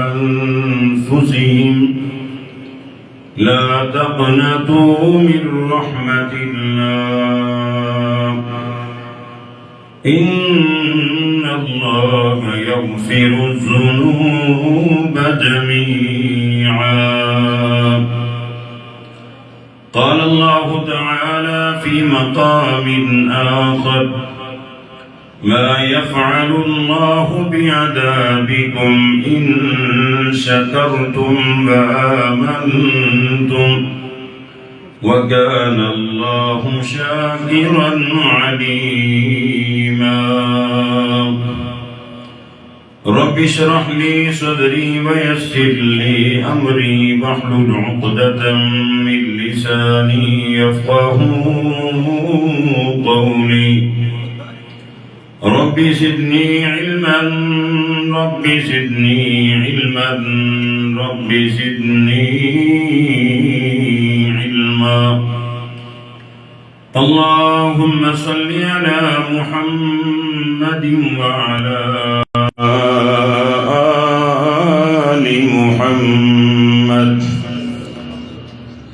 أنفسهم لا تقنطوا من رحمة الله إن الله يغفر الذنوب جميعا. قال الله تعالى في مقام آخر: ما يفعل الله بعذابكم إن شكرتم وآمنتم وكان الله شاكرا عليما. رب اشرح لي صدري ويسر لي أمري واحلل عقدة من لساني يفقهوا قولي. رب زدني علما رب زدني علما رب زدني علما. اللهم صل على محمد وعلى آل محمد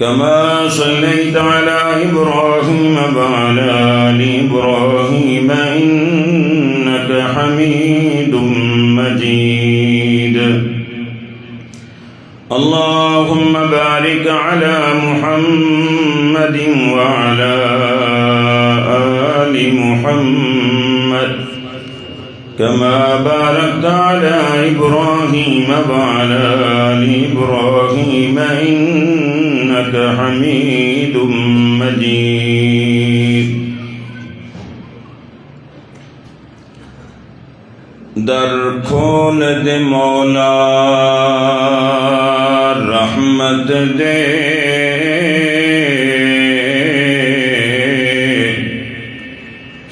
كما صليت على إبراهيم وعلى آل إبراهيم إنك حميد مجيد. اللهم بارك على محمد وعلى آل محمد كما باركت على إبراهيم وعلى آل إبراهيم إنك حميد مجيد. در کھول دے مولا رحمت دے،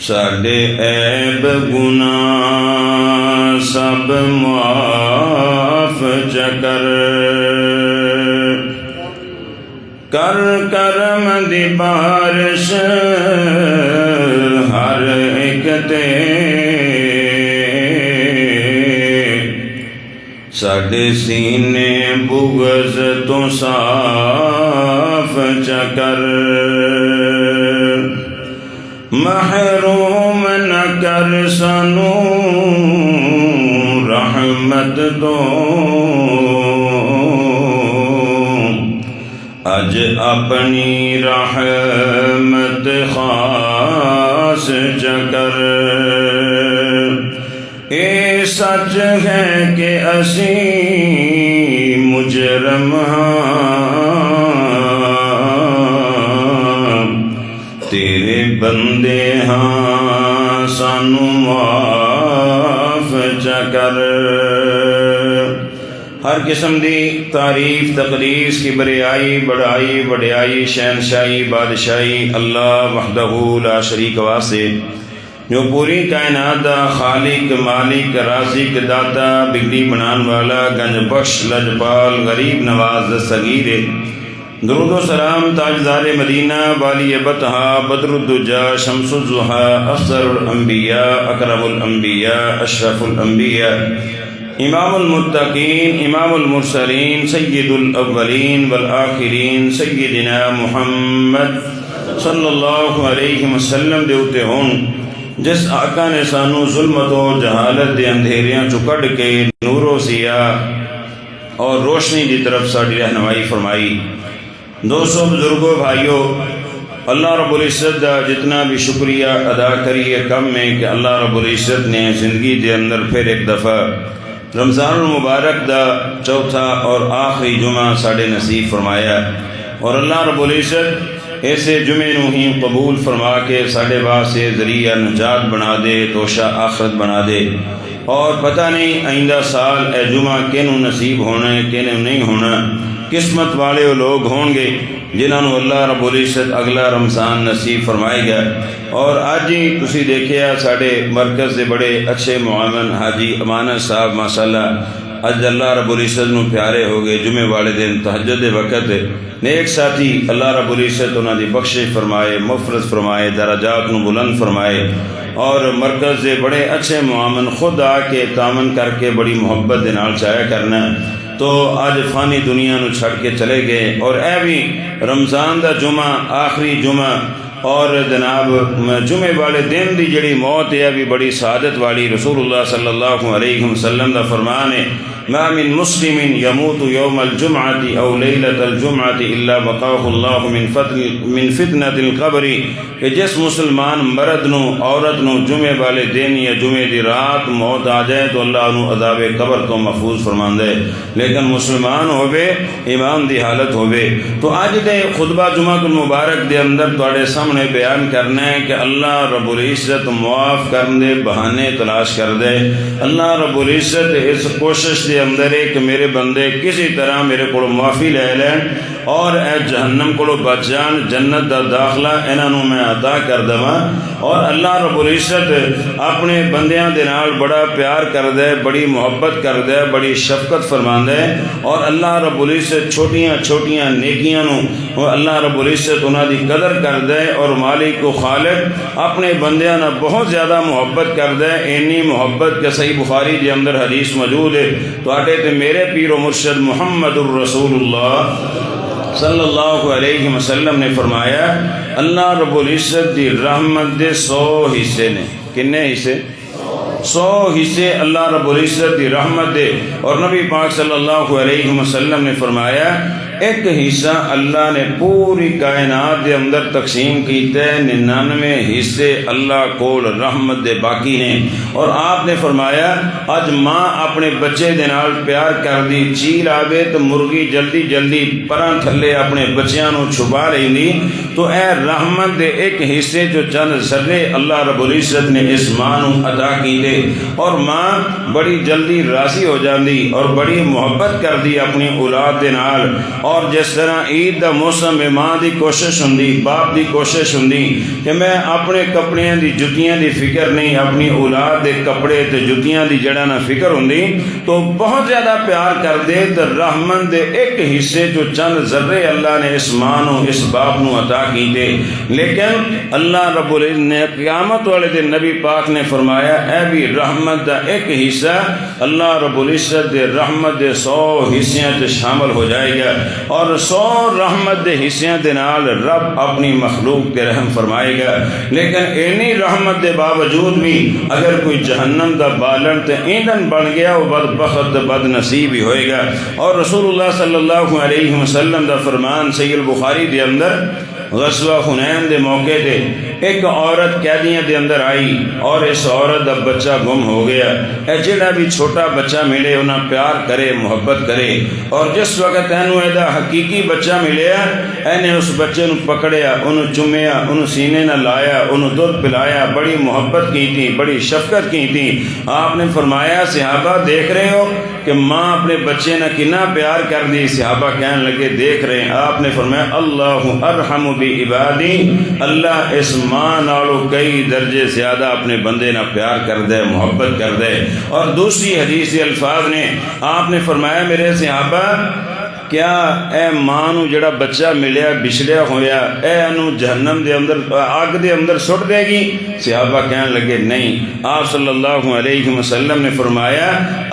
ساڈے عیب گناہ سب معاف چکر، کر کرم دی بارش ہر ایک تے، ساڈے سینے بغض تو صاف چکر، محروم نہ کر سانو رحمت دو، اج اپنی رحمت خاص چکر. اے سچ ہے کہ اسی مجرم ہاں، تیرے بندے ہاں، سانو معاف چکر. ہر قسم دی تعریف تقدیس کی بریائی بڑائی وڈیائی شہنشاہی بادشاہی اللہ وحدہ لا شریک واسطے، جو پوری کائنات دا خالق مالک رازق داتا بگڑی بنان والا گنج بخش لجپال غریب نواز دستگیر. درود و سلام تاجدار مدینہ والی بطحا بدر الدجا شمس الضحا افضل الانبیاء اکرم الانبیاء اشرف الانبیاء امام المتقین امام المرسلین سید الاولین والآخرین سیدنا محمد صلی اللہ علیہ وسلم دے اتے ہون، جس آقا نے سانو ظلمت و جہالت دے اندھیریاں چو کڈ کے نور و سیاہ اور روشنی دی طرف ساڈی رہنمائی فرمائی. دوستو بزرگوں بھائیو، اللہ رب العزت دا جتنا بھی شکریہ ادا کریے کم میں کہ اللہ رب العزت نے زندگی دے اندر پھر ایک دفعہ رمضان المبارک دا چوتھا اور آخری جمعہ ساڈے نصیب فرمایا، اور اللہ رب العزت ایسے جمعے نو ہی قبول فرما کے ساڈے واسطے ذریعہ نجات بنا دے، توشہ آخرت بنا دے. اور پتہ نہیں آئندہ سال اے جمعہ کینوں نصیب ہونا ہے کینوں نہیں ہونا. قسمت والے وہ لوگ ہوں گے جنہوں اللہ رب العزت اگلا رمضان نصیب فرمائے گا. اور آج ہی تسی دیکھیا ساڈے مرکز دے بڑے اچھے معاون حاجی امانت صاحب ماشاءاللہ اج اللہ رب العزت نو پیارے ہو گئے. جمعے والے دن تہجد دے وقت نیک ساتھی اللہ رب العزت انہاں دی بخشش فرمائے، مغفرت فرمائے، درجات نو بلند فرمائے. اور مرکز دے بڑے اچھے معامن خود آ کے تعاون کر کے بڑی محبت دے نال چایا کرنا، تو آج فانی دنیا نو چھڑ کے چلے گئے۔ اور اے بھی رمضان دا جمعہ آخری جمعہ اور جناب جمعے والے دن دی جڑی موت ہے بھی بڑی سعادت والی۔ رسول اللہ صلی اللہ علیہ وسلم دا فرمان ہے ما من مسلم يموت يوم الجمعة او ليلة الجمعة الا وقاه الله من فتنة القبر، کہ جس مسلمان مرد نو عورت نو جمعے والے دن یا جمعے دی رات موت آ جائے تو اللہ انہوں عذاب قبر تو محفوظ فرماندا ہے، لیکن مسلمان ہوئے ایمان دی حالت ہوئے۔ تو آج دے خطبہ جمعہ المبارک دے اندر تواڈے سامنے بیان کرنا ہے کہ اللہ رب العزت معاف کرنے بہانے تلاش کر دے۔ اللہ رب العزت اس کوشش دے اندر ہے کہ میرے بندے کسی طرح میرے کو معافی لے لین اور اے جہنم کو بچ جان، جنت دا داخلہ انہوں میں عطا کر دواں۔ اور اللہ رب العزت اپنے بندیاں دے نال بڑا پیار کر دے، بڑی محبت کر دے، بڑی شفقت فرماندا ہے۔ اور اللہ رب العزت چھوٹیاں چھوٹیاں نیکیاں نو اللہ رب العزت انہاں دی قدر کر دے، اور مالک و خالق اپنے بندیاں نال بہت زیادہ محبت کر دے۔ اینی محبت کہ صحیح بخاری دے اندر حدیث موجود ہے، تواڈے تے میرے پیر و مرشد محمد الرسول اللہ صلی اللہ علیہ وسلم نے فرمایا اللہ رب العزت دی رحمت دے 100 حصے نے۔ کنے حصے؟ 100 حصے اللہ رب العزت دی رحمت دے۔ اور نبی پاک صلی اللہ علیہ وسلم نے فرمایا ایک حصہ اللہ نے پوری کائنات دے اندر تقسیم کیتا ہے، 99 حصے اللہ کول رحمت دے باقی نے۔ اور آپ نے فرمایا اج ماں اپنے بچے دے نال پیار کر دی، چیل آوے تو مرغی جلدی جلدی پراں تھلے اپنے بچیاں نو چھپا لیندی، تو اے رحمت دے ایک حصے جو چند ذرے اللہ رب العزت نے اس ماں نو عطا کیتے، اور ماں بڑی جلدی راضی ہو جاندی اور بڑی محبت کر دی اپنی اولاد دے نال۔ اور جس طرح عید دا موسم میں ماں دی کوشش ہوندی، باپ دی کوشش ہوندی کہ میں اپنے کپڑیاں دی جتیاں دی فکر نہیں، اپنی اولاد دے کپڑے تے جتیاں دی جڑا نہ فکر ہوندی، تو بہت زیادہ پیار کر دے تو رحمت دے ایک حصے جو چند ذرے اللہ نے اس ماں نو اس باپ نو عطا کیتے۔ لیکن اللہ رب العزت نے قیامت والے دن نبی پاک نے فرمایا اے بھی رحمت دا ایک حصہ اللہ رب العزت دے رحمت دے 100 حصیاں تے شامل ہو جائے گا، اور 100 رحمت دے حصیاں دے نال رب اپنی مخلوق تے رحم فرمائے گا۔ لیکن اینی رحمت دے باوجود بھی اگر کوئی جہنم دا بالن تے ایندھن بن گیا وہ بدبخت بد نصیب ہی ہوئے گا۔ اور رسول اللہ صلی اللہ علیہ وسلم دا فرمان صحیح البخاری دے اندر غزوہ حنین دے موقع تے ایک عورت قیدیاں دے اندر آئی اور اس عورت دا بچہ گم ہو گیا۔ اے جڑا بھی چھوٹا بچہ ملے انہاں پیار کرے، محبت کرے، اور جس وقت اینو ایدا حقیقی بچہ ملیا اینے اس بچے نو پکڑیا، انہوں چومیا، انہوں سینے نہ لایا، انہوں دودھ پلایا، بڑی محبت کی تھی، بڑی شفقت کی تھی۔ آپ نے فرمایا صحابہ دیکھ رہے ہو کہ ماں اپنے بچے نہ کنا پیار کر دی؟ صحابہ کہنے لگے دیکھ رہے ہیں۔ آپ نے فرمایا اللہ ارحم بعبادی، اللہ اس ماں نالو کئی درجے زیادہ اپنے بندے نہ پیار کر دے، محبت کر دے۔ اور دوسری حدیث الفاظ نے آپ نے فرمایا میرے صحابہ کیا اے ماں نو جڑا بچہ ملیا بچھڑیا ہویا اے انو جہنم دے اندر آگ دے اندر سٹ دے گی؟ صحابہ کہنے لگے نہیں۔ آپ صلی اللہ علیہ وسلم نے فرمایا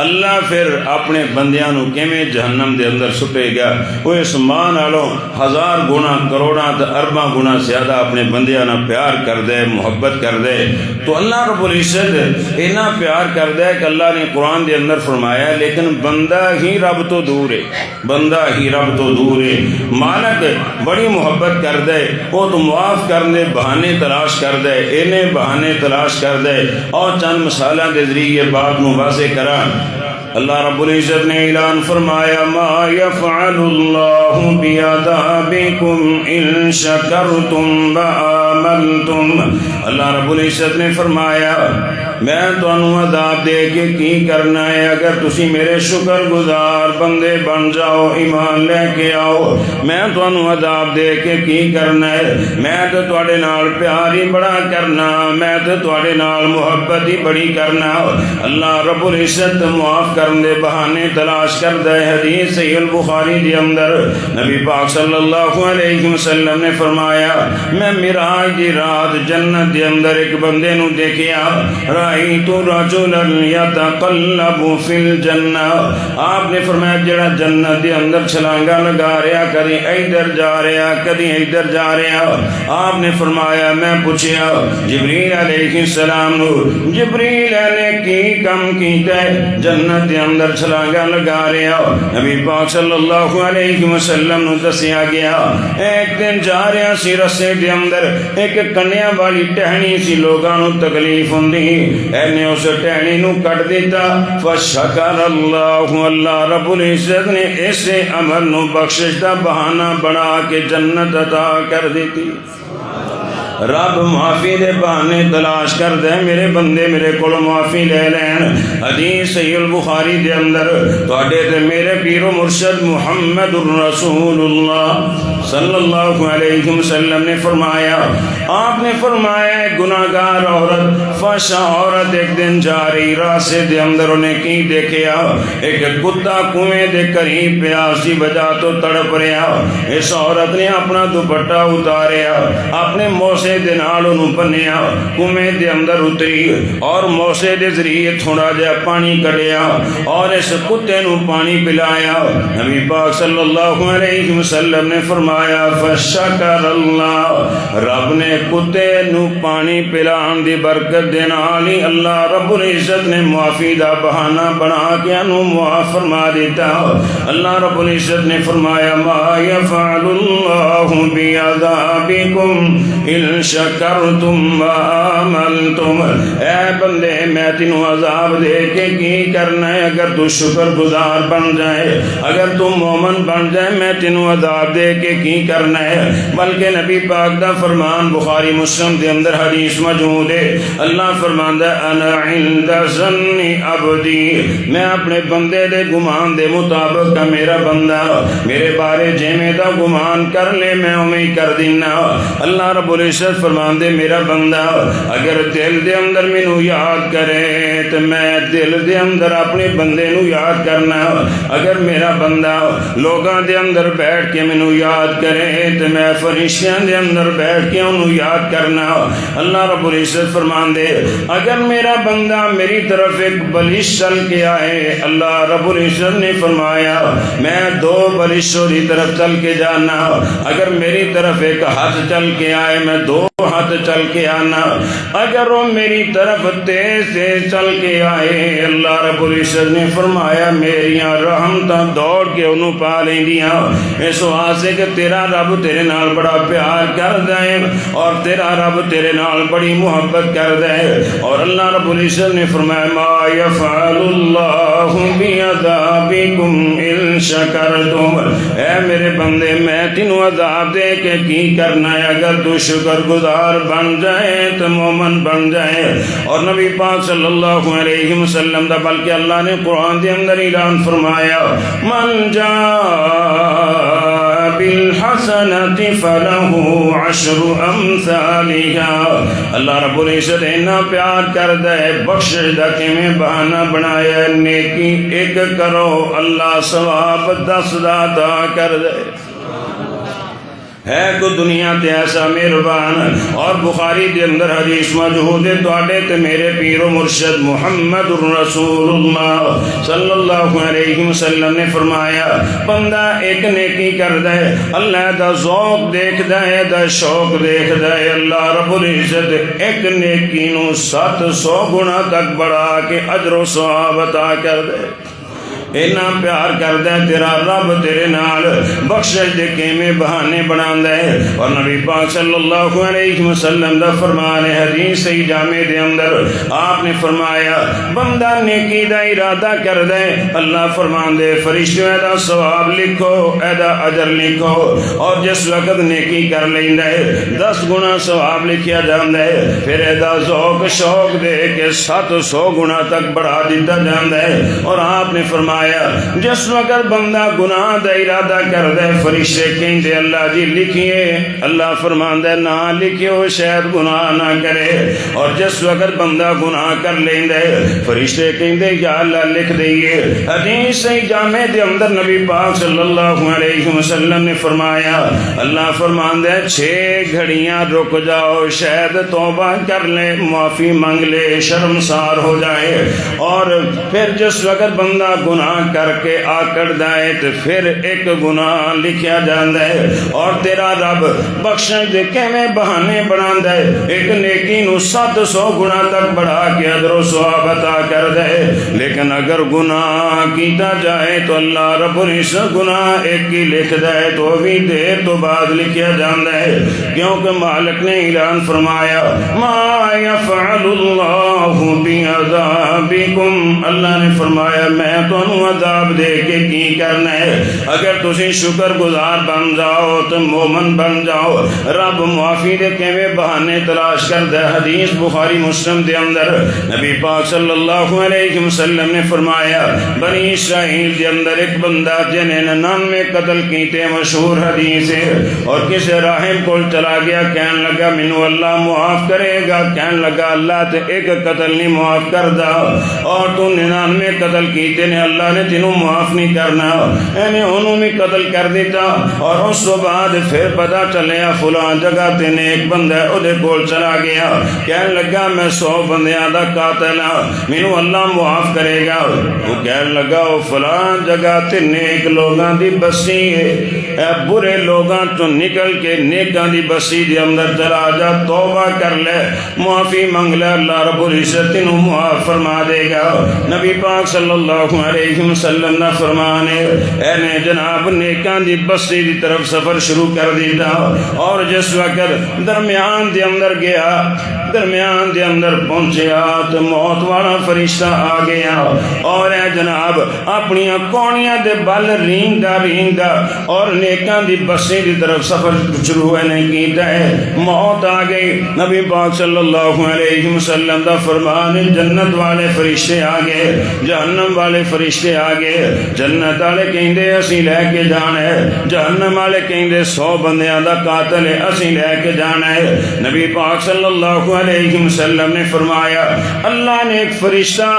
اللہ پھر اپنے بندیاں نو کیویں جہنم دے اندر سٹے گا؟ وہ اس ماں نالوں 1000 گنا کروڑاں تے ارباں گنا زیادہ اپنے بندیاں نال پیار کر دے، محبت کر دے۔ تو اللہ رب العزت اتنا پیار کر دے کہ اللہ نے قرآن دے اندر فرمایا لیکن بندہ ہی رب تو دور ہے، بندہ ہی رب تو دور ہے۔ مالک بڑی محبت کر دے، وہ تو معاف کرنے بہانے تلاش کر دے، انہیں بہانے تلاش کر دے۔ اور چند مثالاں دے ذریعے بات نو واضح کراں۔ اللہ رب العزت نے اعلان فرمایا ما یفعل اللہ بعذابکم ان شکرتم وآمنتم۔ اللہ رب العزت نے فرمایا میں تانوں عذاب دے کے کی کرنا ہے؟ اگر تسی میرے شکر گزار بندے بن جاؤ، ایمان لے کے آؤ، میں تانوں عذاب دے کے کی کرنا ہے؟ میں تو تواڈے نال پیار ہی بڑا کرنا، میں تو تواڈے نال محبت ہی بڑی کرنا۔ اللہ رب العزت معاف کرن دے بہانے تلاش کردا ہے۔ حدیث صحیح البخاری دے اندر نبی پاک صلی اللہ علیہ وسلم نے فرمایا، میں معراج دی رات جنت دے اندر ایک بندے نو دیکھیا، رأیت رجلا یتقلب فی الجنہ، آپ نے فرمایا جڑا جنت دے اندر چھلانگا لگا رہا، کدی ادھر جا رہا کدی ادھر جا رہا۔ آپ نے فرمایا، میں پوچھیا جبریل علیہ السلام نو، جبریل نے کی کم کیتا ہے جنت دے اندر چھلانگا لگا رہا؟ نبی پاک صلی اللہ علیہ وسلم نو دسیا گیا، ایک دن جا رہا سی رستے دے اندر، ایک کنیا والی ٹہنی سی، لوگاں نو تکلیف ہوندی، اینے اس ٹہنی نو کٹ دیتا، فشکر اللہ، اللہ رب العزت نے ایسے عمل نو بخشش دا بہانہ بنا کے جنت عطا کر دیتی۔ رب معافی دے بہانے تلاش کر دے، میرے بندے میرے کول معافی لے لین۔ حدیث صحیح البخاری دے اندر تواڈے تے میرے پیر و مرشد محمد الرسول اللہ صلی اللہ علیہ وسلم نے فرمایا، آپ نے فرمایا ایک گناہگار عورت، فحشہ عورت ایک دن جا رہی، راستے دے اندر انہیں کی دیکھیا، ایک کتا کنویں دے قریب پیا سی، وجہ تو تڑپ رہا۔ اس عورت نے اپنا دوپٹہ اتاریا، اپنے موسے دے نال انہوں بنیا، کنویں دے اندر اتری اور موسے دے ذریعے تھوڑا جہا پانی کڈیا اور اس کتے نو پانی پلایا۔ نبی پاک صلی اللہ علیہ وسلم نے فرمایا، فشکر اللہ، رب نے کتے نو پانی پلان دی برکت دے نال ہی اللہ رب العزت نے معافی دا بہانہ بنا کے انہوں معاف فرما دیتا۔ اللہ رب العزت نے فرمایا، ما یفعل اللہ بعذابکم ان شکرتم وآمنتم، اے بندے میں تینوں عذاب دے کے کی کرنا ہے؟ اگر تو شکر گزار بن جائے، اگر تو مومن بن جائے، میں تینوں عذاب دے کے کی کرنا ہے؟ بلکہ نبی پاک دا فرمان بخاری مسلم دے اندر حدیث موجود ہے، اللہ فرماندا ہے، انا عند ظن عبدی، میں اپنے بندے دے گمان دے مطابق میرا بندہ میرے بارے جیویں دا گمان کر لے میں اوویں ہی کر دینا۔ اللہ رب العزت فرماندے، میرا بندہ اگر دل دے اندر مینوں یاد کرے تو میں دل دے اندر اپنے بندے نو یاد کرنا، اگر میرا بندہ لوگاں دے اندر بیٹھ کے مینوں یاد کرے تو میں فرشتیاں دے اندر بیٹھ کے انہوں یاد کرنا۔ اللہ رب العزت فرماندے، اگر میرا بندہ میری طرف ایک بلش چل کے آئے، اللہ رب العزت نے فرمایا میں دو بلشوں دی طرف چل کے جانا، اگر میری طرف ایک ہاتھ چل کے آئے میں دو ہاتھ چل کے آنا، اگر وہ میری طرف تیز تیز چل کے آئے، اللہ رب العزت نے فرمایا میریاں رحمتاں دوڑ کے انہوں پا لیندیاں، اس واسطے کہ تیرا رب تیرے نال بڑا پیار کردا ہے اور تیرا رب تیرے نال بڑی محبت کردا ہے۔ اور اللہ رب العزت نے فرمایا، ما یفعل اللہ بعذابکم ان شکرتم، اے میرے بندے میں تینوں عذاب دے کے کی کرنا ہے؟ اگر تو شکر گزار بن جائے تو مومن بن جائے۔ اور نبی پاک صلی اللہ علیہ وسلم دا بلکہ اللہ نے قرآن دے اندر اعلان فرمایا، من جاء بالحسنۃ فلہ عشر امثالها، اللہ رب العزت اتنا پیار کردا ہے، بخشش دا کیویں بہانہ بنایا، نیکی ایک کرو اللہ ثواب 10 دا عطا کر دے۔ ہے کو دنیا تے ایسا مہربان؟ اور بخاری دے اندر حدیث موجود ہے، تواڈے تے میرے پیر و مرشد محمد الرسول اللہ صلی اللہ علیہ وسلم نے فرمایا، بندہ ایک نیکی کردا ہے، اللہ دا ذوق دیکھدا ہے، دا شوق دیکھدا ہے، اللہ رب العزت ایک نیکی نو 700 گنا تک بڑھا کے اجر و ثواب عطا کر دے۔ اینا پیار کردا ہے تیرا رب تیرے نال بخشش دے کیویں بہانے بناوندا ہے۔ اور نبی پاک صلی اللہ علیہ وسلم دا فرمان ہے حدیث صحیح جامع دے اندر آپ نے فرمایا بندہ نیکی دا ارادہ کردا ہے اللہ فرماندے فرشتے دا ثواب لکھو ایدا اجر لکھو، اور جس وقت نیکی کر لیندا ہے 10 گنا ثواب لکھیا جاندا ہے، پھر ایدا ذوق شوق دے کے 700 گنا تک بڑھا دیتا جاندا ہے۔ اور آپ نے فرمایا جس وقت بندہ گناہ دا ارادہ کردا ہے فرشتے کہندے اللہ جی لکھیے، اللہ فرماندا ہے نہ لکھیو شاید گناہ نہ کرے، اور جس وقت بندہ گناہ کر لیندا ہے فرشتے کہندے یا اللہ لکھ دئیے۔ حدیث صحیح جامع دے اندر نبی پاک صلی اللہ علیہ وسلم نے فرمایا اللہ فرماندا ہے 6 گھڑیاں رک جاؤ شاید توبہ کر لے معافی مانگ لے شرمسار ہو جائے، اور پھر جس وقت بندہ گناہ کر کے آکڑدا ہے تو پھر ایک گناہ لکھیا جاندا ہے، اور تیرا رب بخشش دے کیویں بہانے بناوندا ہے ایک نیکی نو 700 گنا تک بڑھا کے اجر و ثواب عطا کردا ہے۔ لیکن اگر گناہ کیتا جائے تو اللہ رب العزت گناہ ایک ہی لکھدا ہے تو بھی دیر تو بعد لکھیا جاندا ہے، کیونکہ مالک نے اعلان فرمایا ما یفعل اللہ بعذابکم، اللہ نے فرمایا میں تانوں عذاب دے کے کی کرنا ہے، اگر تسی شکر گزار بن جاؤ تو مومن بن جاؤ۔ رب معافی دے کیویں بہانے تلاش کردا ہے۔ حدیث بخاری مسلم دے اندر نبی پاک صلی اللہ علیہ وسلم نے فرمایا بنی اسرائیل دے اندر ایک بندہ جنہیں 99 قتل کیتے، مشہور حدیث ہے، اور کسی راہب کو چلا گیا کہنے لگا مینوں اللہ معاف کرے گا، کہنے لگا اللہ تے ایک قتل نہیں معاف کردا، اور تو 99 قتل کیتے نے اللہ نے تینوں معاف نہیں کرنا، یعنی انہوں بھی قتل کر دیتا۔ اور اس بعد پھر پتہ چلیا فلاں جگہ تے ایک بندہ اودے کول چلا گیا کہنے لگا میں 100 بندیاں دا قاتل ہاں مینوں اللہ معاف کرے گا، وہ کہنے لگا وہ فلاں جگہ تے نیک لوگاں دی بسی ہے، اے برے لوگاں تو نکل کے نیکاں دی بسی دے اندر چلا جا، توبہ کر لے معافی مانگ لے، اللہ رب العزت تینوں معاف فرما دے گا۔ نبی پاک صلی اللہ علیہ وسلم نے فرمانے اے نے جناب نیکاں دی بسی دی طرف سفر شروع کر دیتا، اور جس وقت درمیان دے اندر گیا درمیان دے اندر پہنچیا تو موت والا فرشتہ آ گیا، اور اے جناب اپنی کونیاں دے بل ریندا ریندا اور نیکاں دی بسی دی طرف سفر شروع نہیں کیتا ہے، موت آ گئی۔ نبی پاک صلی اللہ علیہ وسلم دا فرمان جنت والے فرشتے آ گئے، جہنم والے فرشتے آ گئے، جنت والے کہندے اسی لے کے جانا ہے، جہنم والے کہندے 100 بندیاں دا قاتل ہے اسی لے کے جانا ہے۔ نبی پاک صلی اللہ علیہ وسلم نے فرمایا اللہ نے ایک فرشتہ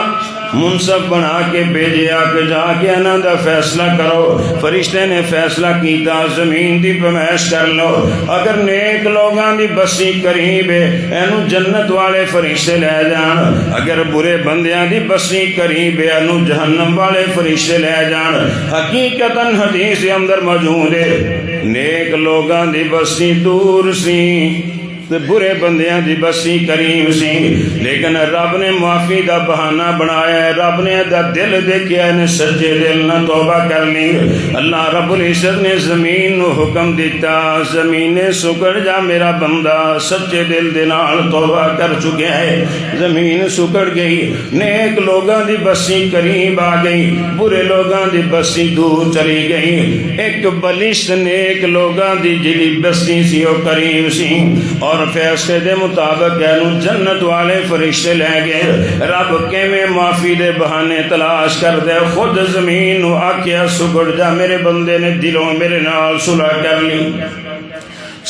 منصف بنا کے بھیجیا کہ جا کے انہاں دا فیصلہ کرو۔ فرشتے نے فیصلہ کیتا زمین دی پیمائش کر لو، اگر نیک لوگاں دی بسی قریب ہے اینو جنت والے فرشتے لے جان، اگر برے بندیاں دی بسی قریب ہے اینو جہنم والے فرشتے لے جان۔ حقیقتاً حدیث اندر موجود ہے نیک لوگاں دی بسی دور سی تے برے بندیاں دی بسی قریب سی، لیکن رب نے معافی دا بہانہ بنایا ہے، رب نے دا دل دیکھیا نے سچے دل نہ توبہ کر لی۔ اللہ رب العزت نے زمین نو حکم دیتا زمین سکڑ جا میرا بندہ سچے دل دے نال توبہ کر چکے ہے، زمین سکڑ گئی، نیک لوگاں دی بسی قریب آ گئی، برے لوگاں دی بسی دور چلی گئی۔ ایک بلشت نیک لوگاں دی جڑی بسی سی او قریب سی، اور فیصلے دے مطابق اینو جنت والے فرشتے لے گئے۔ رب کیویں معافی دے بہانے تلاش کر دے، خود زمین نو آکھیا سکڑ جا میرے بندے نے دلوں میرے نال صلح کر لی،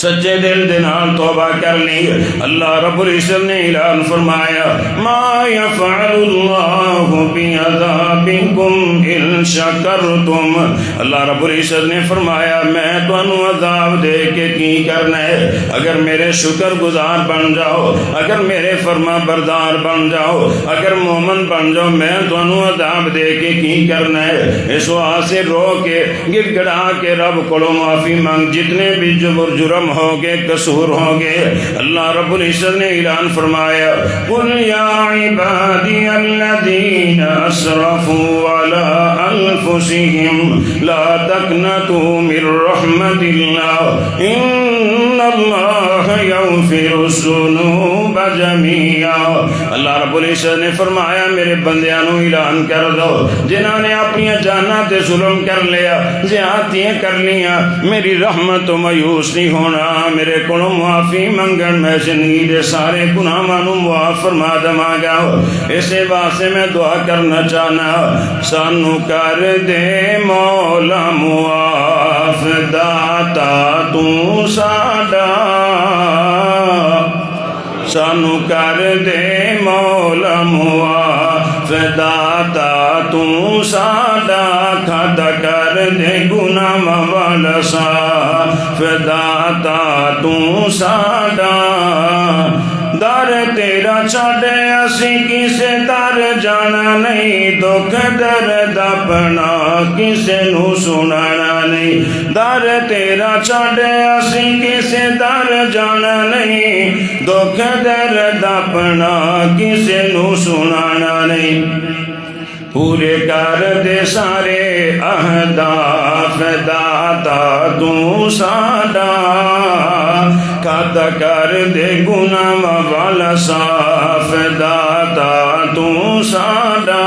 سچے دل دے نال توبہ کر لی۔ اللہ رب العزت نے اعلان فرمایا ما یفعل اللہ بعذابکم ان شکرتم، اللہ رب العزت نے فرمایا میں تانوں عذاب دے کے کی کرنا ہے، اگر میرے شکر گزار بن جاؤ، اگر میرے فرما بردار بن جاؤ، اگر مومن بن جاؤ، میں تانوں عذاب دے کے کی کرنا ہے۔ اس واسطے رو کے گڑ گڑا کے رب کو معافی مانگ، جتنے بھی جبر جرم کرم ہوگے قصور ہوگے. اللہ رب العزت نے اعلان فرمایا قل یا عبادی الذین اسرفوا علی انفسهم لا تقنطوا من رحمت اللہ ان اللہ یغفر الذنوب جميعا. اللہ رب العزت نے فرمایا میرے بندیاں نو اعلان کر دو جنہاں نے اپنی جاناں تے ظلم کر لیا زیادتیاں کر لیاں میری رحمت تو مایوس نہیں ہونا. میرے کولوں معافی منگن میں زندگی دے سارے گناہاں نو معاف فرما دواں گا. اسے واسطے میں دعا کرنا چاہنا سانو کر دے مولا معاف داتا تو ساڈا سانو کر دے مولا معاف داتا تو ساڈا کھادا کر دے گناہ والا صاف داتا تو ساڈا. در تیرا چھڑے اسی کسے در جانا نہیں دکھ درد اپنا کسے نو سنانا نہیں. در تیرا چھڑے اسی کسے در جانا نہیں دکھ درد اپنا کسے نو سنانا نہیں. پورے کر دے سارے اہداف داتا تو ساڈا کھادا کر دے گناہ والا صاف داتا تو ساڈا.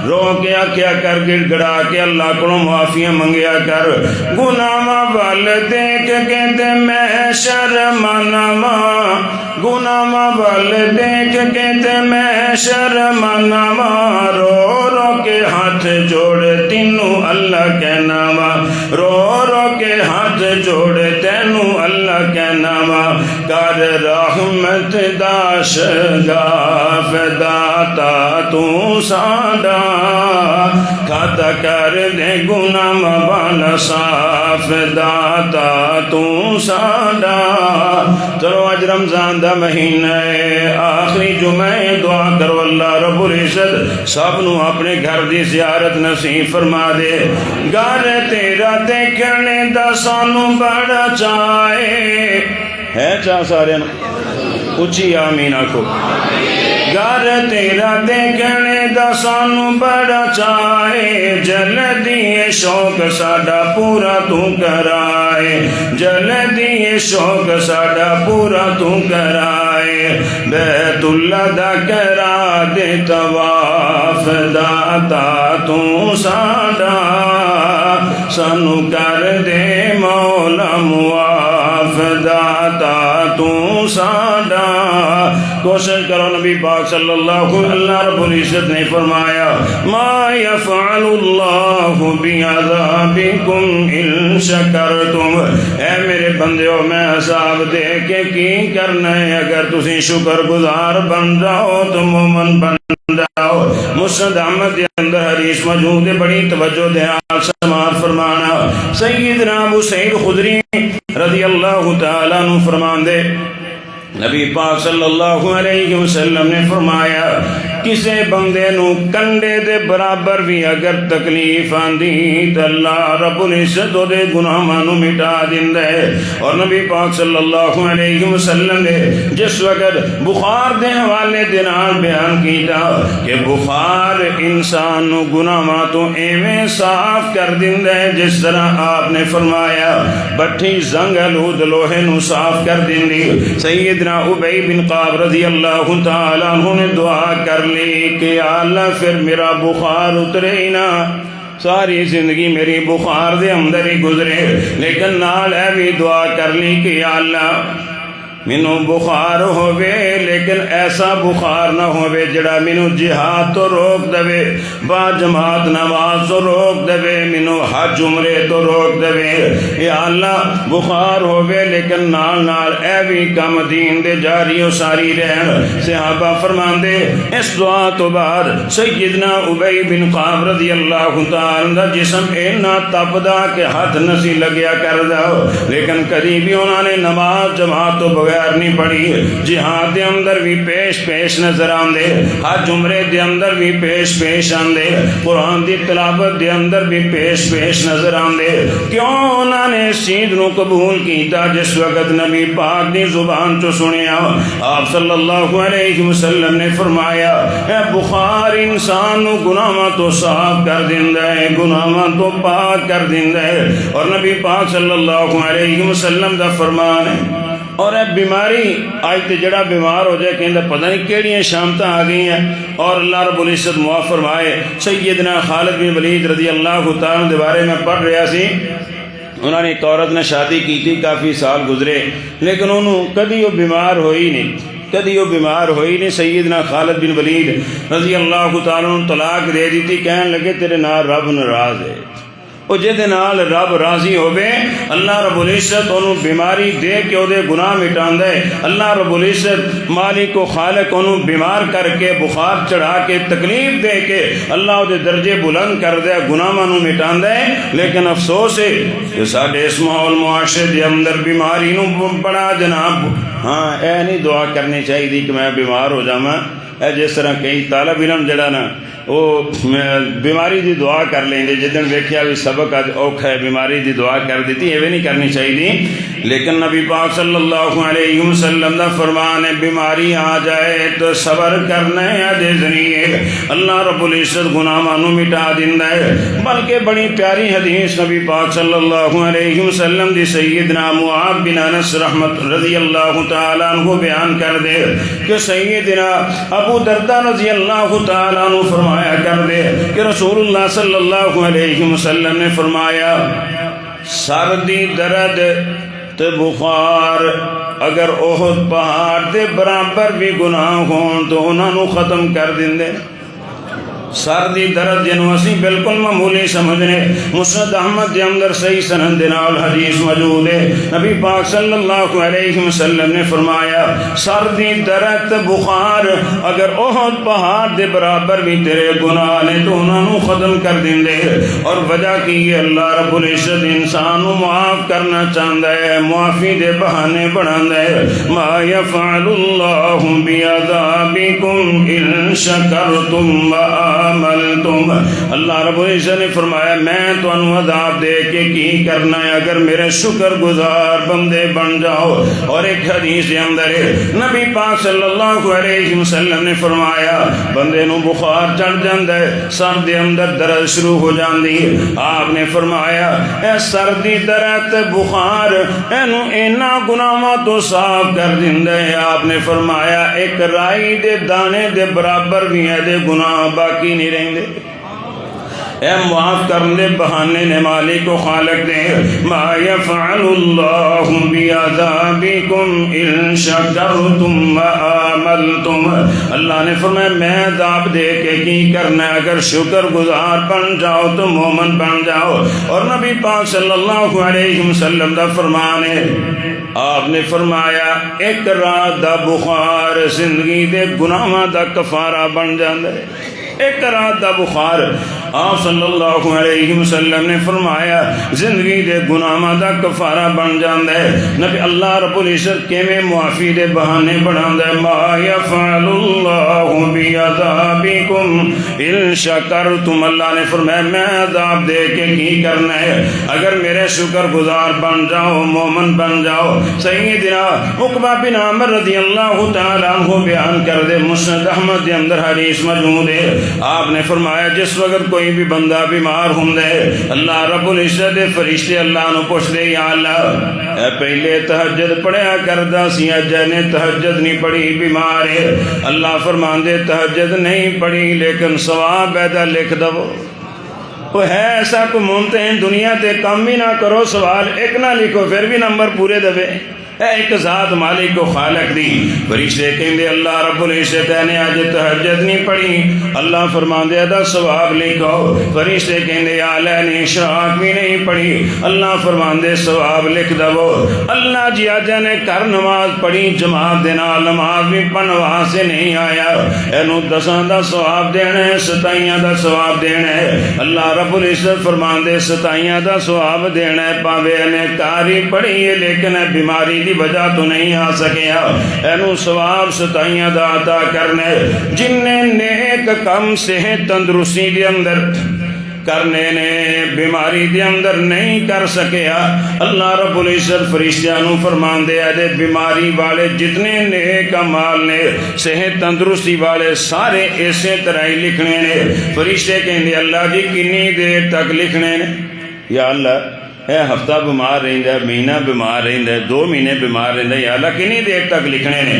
رو کے آکھیا کر گڑ گڑا کے اللہ کو معافیاں منگیا کر. گناہ وال دیکھ کے تے میں شرمانا وا گناہ وال دیکھ کے تے میں شرمانا وا. رو رو کے ہاتھ جوڑ تینوں اللہ کہنا وا رو رو کے ہاتھ جوڑ تینوں اللہ کہنا وا. کر رحمت دا شگاف داتا تو ساڈا کھادا کر دے گناہ والا صاف داتا تو ساڈا. چلو اج رمضان دا مہینہ ہے آخری جمعہ دعا کرو اللہ رب العزت سب نو اپنے گھر دی زیارت نصیب فرما دے. گھر تیرا دیکھنے دا سانو بڑا چاہے ہے چاہ سارے اچھی آمین آکھو. گھر تیرا دیکھنے دا سانو بڑا چاہے جلدی شوق ساڈا پورا تو کرائے جلدی شوق ساڈا پورا تو کرائے. بیت اللہ دا کرا دے طواف داتا تو ساڈا سانو کر دے مولا معاف داتا تو ساڈا. کوشش کرو نبی پاک صلی اللہ اللہ رب العزت نے فرمایا ما یفعل اللہ بعذابکم ان شکرتم. اے میرے بندیو میں عذاب دے کے کی کرنا ہے اگر تسی شکر گزار بن جاؤ تو مومن بن جاؤ. مسند احمد کے اندر حدیث موجود ہے بڑی توجہ دھیان سماعت فرمانا. سیدنا ابو سعید خدری رضی اللہ تعالیٰ عنہ فرمان دے نبی پاک صلی اللہ علیہ وسلم نے فرمایا کسے بندے نو کنڈے دے برابر بھی اگر تکلیف آندی تو اللہ رب العزت دے گناہاں نو مٹا دیندا ہے. اور نبی پاک صلی اللہ علیہ وسلم نے جس وقت بخار دے حوالے دے نال بیان کیتا کہ بخار انسان نو گناہاں تو ایویں صاف کر دیندا ہے جس طرح آپ نے فرمایا بٹھی زنگ آلود لوہے نو صاف کر دیندی. سیدنا ابی بن قعب رضی اللہ تعالیٰ عنہ نے دعا کر لی کہ یا اللہ پھر میرا بخار اترے ہی نہ ساری زندگی میری بخار دے اندر ہی گزرے لیکن نال اے بھی دعا کر لی کہ یا اللہ مینوں بخار ہوئے لیکن ایسا بخار نہ ہوئے جڑا مینوں جہاد تو روک دے با جماعت نماز تو روک دے مینوں حج عمرے تو روک دے. یا اللہ بخار ہوئے لیکن نال نال اے بھی کم دین دے جاری و ساری رہن. صحابہ فرماندے اس دعا تو بعد سیدنا ابی بن قعب رضی اللہ تعالی دا جسم اینا تپدا کہ ہاتھ نسی لگیا کر دا لیکن کبھی بھی انہوں نے نماز جماعت تو بغیر بغیر نہیں پڑھی، جہاد دے اندر بھی پیش پیش نظر آندے، حج عمرے دے اندر بھی پیش پیش آندے، قرآن دی تلاوت دے اندر بھی پیش پیش نظر آندے۔ کیوں انہوں نے اس چیز نو قبول کیتا جس وقت نبی پاک دی زبان تو سنیا آپ صلی اللہ علیہ وسلم نے فرمایا اے بخار انسان نو گناہاں تو صاف کر دیندا ہے، گناہاں تو پاک کر دیندا ہے، اور نبی پاک صلی اللہ علیہ وسلم دا فرمان ہے۔ اور اے بیماری آج تے جڑا بیمار ہو جائے کہندا پتہ نہیں کیڑیاں شامتاں آ گئی ہیں، اور اللہ رب العزت معاف فرمائے۔ سیدنا خالد بن ولید رضی اللہ تعالیٰ دے بارے میں پڑھ رہا سی، انہوں نے ایک عورت نے شادی کی تھی، کافی سال گزرے لیکن انہوں کدی وہ بیمار ہوئی نہیں، کدی وہ بیمار ہوئی نہیں۔ سیدنا خالد بن ولید رضی اللہ تعالیٰ نے طلاق دے دی تھی، کہنے لگے تیرے نال رب ناراض ہے، وہ جہدے نال رب راضی ہوئے اللہ رب العزت انہوں بیماری دے کے وہ گناہ مٹاندا ہے۔ اللہ رب العزت مالک و خالق انہوں بیمار کر کے بخار چڑھا کے تکلیف دے کے اللہ وہ درجے بلند کر دے، گناہ نو مٹاندا ہے۔ لیکن افسوس ہے کہ ساڈے اس ماحول معاشرے دے اندر بیماری نو بڑا جناب ہاں اے نہیں دعا کرنی چاہیے کہ میں بیمار ہو جاواں، اے جس طرح کئی طالب علم جڑا نا وہ بیماری دی دعا کر لیں گے، جدن دیکھیا بھی سبق اج اوکھا ہے بیماری دی دعا کر دیتی، یہ بھی نہیں کرنی چاہیے۔ لیکن نبی پاک صلی اللہ علیہ وسلم دا فرمان ہے بیماری آ جائے تو صبر کرنا ہے ذریعے اللہ رب العزت گناہاں نو مٹا دیندا ہے۔ بلکہ بڑی پیاری حدیث نبی پاک صلی اللہ علیہ وسلم دی سیدنا معاذ بن انس رحمت رضی اللہ تعالیٰ عنہ بیان کر دے کہ سیدنا ابو درداء رضی اللہ تعالیٰ عنہ فرمایا کر دے کہ رسول اللہ صلی اللہ علیہ وسلم نے فرمایا سردی درد تے بخار اگر احد پہاڑ دے برابر بھی گناہ ہون تو انہاں نو ختم کر دیندے۔ سردی درد جنوں اسی بالکل معمولی سمجھنے، مسند احمد دے اندر صحیح سند دے نال حدیث موجود ہے، نبی پاک صلی اللہ علیہ وسلم نے فرمایا سردی درد بخار اگر احد پہاڑ دے برابر بھی تیرے گناہ نے تو انہاں نو ختم کر دیندے۔ اور وجہ کی یہ اللہ رب العزت انسان نو معاف کرنا چاہندا ہے، معافی دے بہانے بناندا ہے۔ ما یفعل اللہ بعذابکم ان شکرتم عملتم، اللہ رب العزت نے فرمایا میں تو انو عذاب دے کے کی کرنا ہے اگر میرے شکر گزار بندے بن جاؤ۔ اور ایک حدیث کے اندر نبی پاک صلی اللہ علیہ وسلم نے فرمایا بندے نو بخار چڑھ جاندا ہے، سر دے اندر درد شروع ہو جاندی ہے، آپ نے فرمایا اے سردی درد بخار اینو اینا گناہاں تو صاف کر دیندا ہے۔ آپ نے فرمایا ایک رائی دے دانے دے برابر بھی ہے دے گناہ باقی نہیں رہیں گے۔ اے معاف کرنے بہانے نے مالک و خالق دے ما یفعل اللہ بعذابکم ان شکرتم وآمنتم، اللہ نے فرمایا میں عذاب دے کے کی کرنا ہے اگر شکر گزار بن جاؤ تو مومن بن جاؤ۔ اور نبی پاک صلی اللہ علیہ وسلم دا فرمان ہے، آپ نے فرمایا ایک رات دا بخار زندگی دے گناہاں دا کفارہ بن جاندا ہے۔ ایک رات دا بخار آپ صلی اللہ علیہ وسلم نے فرمایا زندگی دے گناہاں دا کفارہ بن جاندا ہے۔ نبی اللہ رب العزت کیویں معافی دے بہانے بناندا ہے، ما یفعل اللہ بعذابکم ان شکرتم، اللہ نے فرمایا میں عذاب دے کے کی کرنا ہے اگر میرے شکر گزار بن جاؤ مومن بن جاؤ۔ سیدنا عقبہ بن عامر رضی اللہ تعالی عنہ بیان کر دے، مسند احمد دے اندر حدیث موجود ہے، آپ نے فرمایا جس وقت کوئی بھی بندہ بیمار ہوندا ہے اللہ رب العزت دے فرشتے اللہ نو پوچھدے یا اللہ اے پہلے تہجد پڑھیا کردا سی اج نے تہجد نہیں پڑھی بیمار ہے، اللہ فرماندے تہجد نہیں پڑھی لیکن ثواب ہے لکھ دو۔ وہ ہے ایسا کو ممتحن دنیا تے کم ہی نہ کرو سوال ایک نہ لکھو پھر بھی نمبر پورے دے۔ ایک ذات مالک و خالق دی، فرشتے کہندے اللہ رب العزت نے اج تہجد نہیں پڑھی، اللہ فرماندے دا ثواب لکھو۔ فرشتے کہندے اعلی نے اشراق بھی نہیں پڑھی، اللہ فرماندے ثواب لکھ دو۔ اللہ جی اج نے گھر نماز پڑھی جماعت دے نال نماز بھی پڑھوا سے نہیں آیا، اینو 10 دا ثواب دینا ہے 27 دا ثواب دینا ہے۔ اللہ رب العزت فرماندے 27 دا ثواب دینا ہے، پاوے نے کاری پڑھی ہے لیکن بیماری دی دی وجہ تو نہیں آ سکیا، اینو ثواب ستائیاں دا عطا کرنے، جن نے نیک کم صحت تندرستی دے اندر کرنے نے بیماری دے اندر نہیں کر سکیا، اللہ رب العزت فرشتیاں نو فرماندے دے بیماری والے جتنے نیک اعمال نے صحت تندرستی والے سارے اسی طرح ہی لکھنے نے۔ فرشتے کہندے اللہ جی کنی دیر تک لکھنے نے؟ یا اللہ اے ہفتہ بیمار رہندا ہے، مہینہ بیمار رہندا ہے، 2 مہینے بیمار رہندا ہے، یا اللہ کنی دیر تک لکھنے نے؟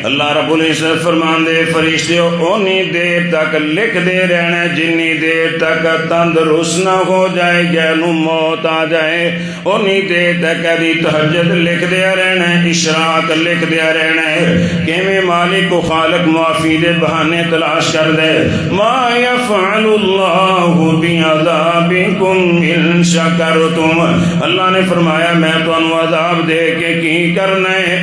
اللہ رب العزت فرماندے فرشتیو اونی دیر تک لکھ دے رہنا جنی دیر تک تندرست نہ ہو جائے گینو موت آ جائے، اونی دیر تک دی تہجد لکھ دیا رہنا ہے، اشراق لکھ دیا رہنا ہے کہ میں مالک و خالق معافی دے بہانے تلاش کر دے۔ ما یفعل اللہ بعذابکم ان شکرتم، اللہ نے فرمایا میں تو انو عذاب دے کے کی کرنا ہے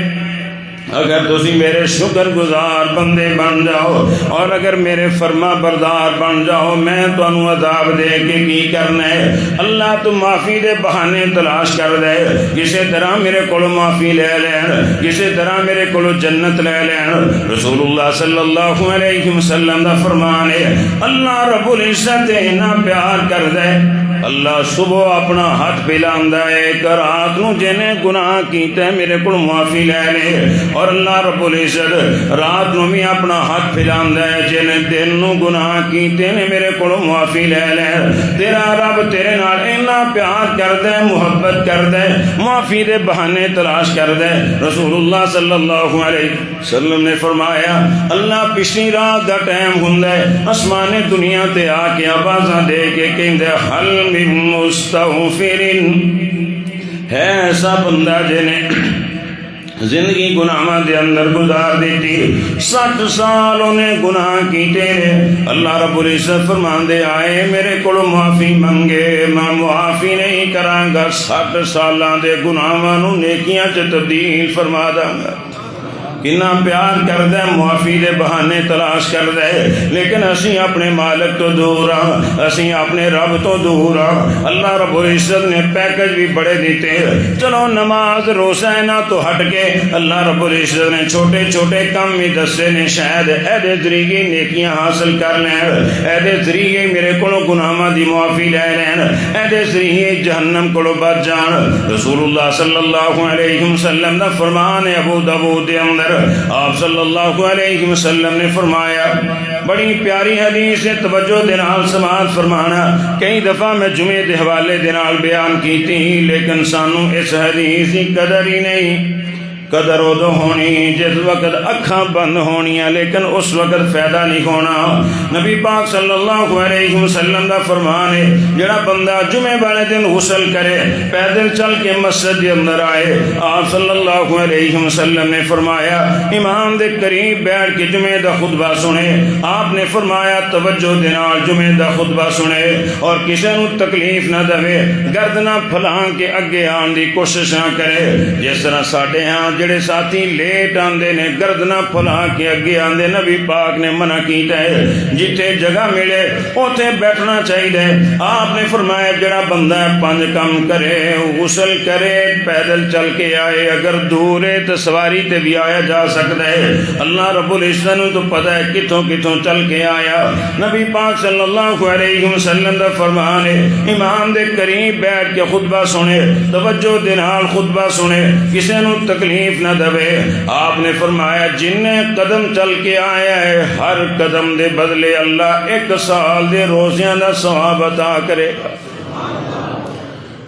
اگر تسی میرے شکر گزار بندے بن جاؤ، اور اگر میرے فرما بردار بن جاؤ میں تو انو عذاب دے کے کی کرنا ہے۔ اللہ تو معافی دے بہانے تلاش کر دے، کسی طرح میرے کولو معافی لے لین، کسی طرح میرے کولو جنت لے لین۔ رسول اللہ صلی اللہ علیہ وسلم دا فرمان ہے اللہ رب العزت اینا پیار کر دے، اللہ صبح اپنا ہاتھ پھیلاندا ہے کہ رات نو جنے گناہ کیتے ہیں میرے کو معافی لے لے، اور اللہ رب العزت رات نو بھی اپنا ہاتھ پھیلاندا ہے جنے دن نو گناہ کیتے ہیں میرے کو معافی لے لے۔ تیرا رب تیرے نال اتنا پیار کر دے، محبت کر دے، معافی دے بہانے تلاش کر دے۔ رسول اللہ صلی اللہ علیہ وسلم نے فرمایا اللہ پچھلی رات دا ٹائم ہوندا ہے آسمان دنیا تے آ کے آوازاں دے کے کہندے حل من مستغفر، ہے ایسا بندہ جنہیں زندگی گناہاں دے اندر گزار دیتی، 60 سال انہیں گناہ کیتے نے، اللہ رب العزت فرماندے آئے میرے کو معافی منگے میں معافی نہیں کراں گا، 60 سالاں دے گناہاں نو نیکیاں چ تبدیل فرما داں گا۔ کنا پیار کر دے، معافی دے بہانے تلاش کر دے، لیکن اسی اپنے مالک تو دور ہاں، اسی اپنے رب تو دور ہاں۔ اللہ رب العزت نے پیکج بھی بڑے دیتے، چلو نماز روزہ نہ تو ہٹ کے اللہ رب العزت نے چھوٹے چھوٹے کم بھی دسے نے، شاید ایدے ذریعے نیکیاں حاصل کر لین، ایدے ذریعے میرے کو گناہاں دی معافی لے لین، ایدے ذریعے جہنم کو بچ جان۔ رسول اللہ صلی اللہ علیہ وسلم دا فرمان ہے ابو داؤد دے اندر، آپ صلی اللہ علیہ وسلم نے فرمایا بڑی پیاری حدیث ہے، توجہ دے نال سماعت فرمانا، کئی دفعہ میں جمعے دے حوالے دے نال بیان کیتی لیکن سانو اس حدیث کی قدر ہی نہیں۔ قدر ادو ہونی جس وقت اکھاں بند ہونیاں، لیکن اس وقت فائدہ نہیں ہونا۔ نبی پاک صلی اللہ علیہ وسلم دا فرمان ہے جڑا بندہ جمعے والے دن غسل کرے پیدل چل کے مسجد کے اندر آئے، آپ صلی اللہ علیہ وسلم نے فرمایا امام دے قریب بیٹھ کے جمعے دا خطبہ سنے، آپ نے فرمایا توجہ دے نال جمعے دا خطبہ سنے اور کسی نو تکلیف نہ دے، گردنہ پھلان کے اگے آن دی کوشش نہ کرے۔ جس طرح ساڈے ہاں جڑے ساتھی لیٹ آندے نے گردنہ پھلا کے اگے آندے، نبی پاک نے منع کیتا ہے جتھے جگہ ملے اوتھے بیٹھنا چاہیے۔ آپ نے فرمایا جڑا بندہ 5 کام کرے، غسل کرے، پیدل چل کے آئے، اگر دور ہے تو سواری تے بھی آیا جا سکتا ہے، اللہ رب العزت نے تو پتہ ہے کتھوں کتھوں چل کے آیا۔ نبی پاک صلی اللہ علیہ وسلم دا فرمان ہے امام دے قریب بیٹھ کے خطبہ سنے، توجہ دے نال خطبہ سنے، کسی نو تکلیف نہ دے۔ آپ نے فرمایا جن قدم چل کے آیا ہے ہر قدم دے بدلے اللہ 1 سال دے روزیاں دا ثواب عطا کرے گا،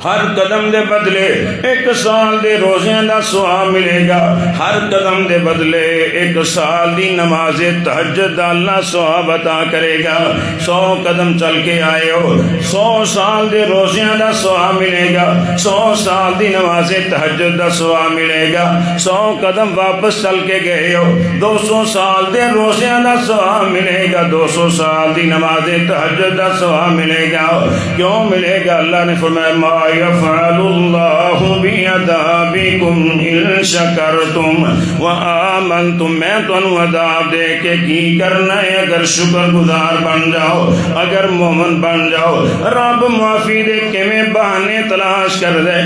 ہر قدم دے بدلے 1 سال دے روزیاں دا ثواب ملے گا، ہر قدم دے بدلے 1 سال دی نماز تہجد دا اللہ ثواب عطا کرے گا۔ 100 قدم چل کے آئے ہو 100 سال دے روزیاں دا ثواب ملے گا، 100 سال دی نماز تہجد دا ثواب ملے گا، 100 قدم واپس چل کے گئے ہو 200 سال دے روزیاں دا ثواب ملے گا، 200 سال دی نماز تہجد دا ثواب ملے گا۔ کیوں ملے گا؟ اللہ نے فرمایا ما يفعل الله بعذابكم ان شکرتم وآمنتم، میں تانوں عذاب دے کے کی کرنا ہے اگر شکر گزار بن جاؤ، اگر مومن بن جاؤ۔ رب معافی دے کیویں بہانے تلاش کر دے،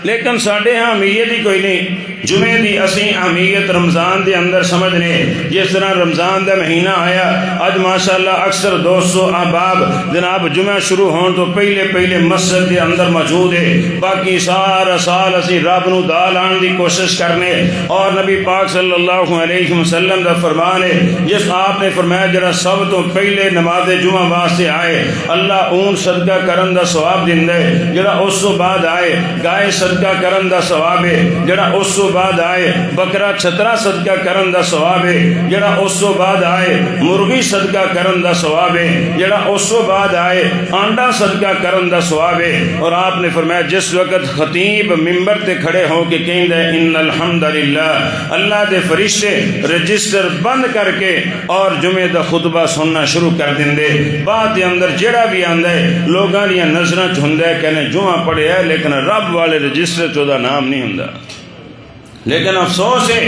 لیکن ساڈے ہاں اہمیت ہی کوئی نہیں۔ جمعے دی اسی اہمیت رمضان دے اندر سمجھنے، جس طرح رمضان دا مہینہ آیا اج ماشاءاللہ اکثر دوستو احباب جناب جمعہ شروع ہون تو پہلے مسجد دے اندر موجود ہے، باقی سارا سال اسی رب نو دال آن دی کوشش کرنے، اور نبی پاک صلی اللہ علیہ وسلم دا فرمان ہے جس آپ نے فرمایا جڑا سب تو پہلے نماز جمعہ واسطے آئے اللہ اون صدقہ کرن دا ثواب دیندا ہے، جڑا اس تو بعد آئے گائے صدقہ کرن دا ثواب ہے، جڑا اس تو بعد آئے بکرا چھترا صدقہ کرن دا ثواب ہے، جڑا اس تو بعد آئے مرغی صدقہ کرن دا ثواب ہے، جڑا اس تو بعد آئے آنڈا صدقہ کرن دا ثواب ہے۔ اور آپ نے فرمایا جس وقت خطیب ممبر تے کھڑے ہو کے کہندا ہے ان الحمدللہ، اللہ دے فرشتے رجسٹر بند کر کے اور جمعے دا خطبہ سننا شروع کر دیندے، بعد دے اندر جڑا بھی آندا ہے لوگاں دیاں نظراں چ ہوندا ہے کہ جمعہ پڑھیا ہے لیکن رب والے رجسٹر چ دا نام نہیں ہوندا۔ لیکن افسوس ہے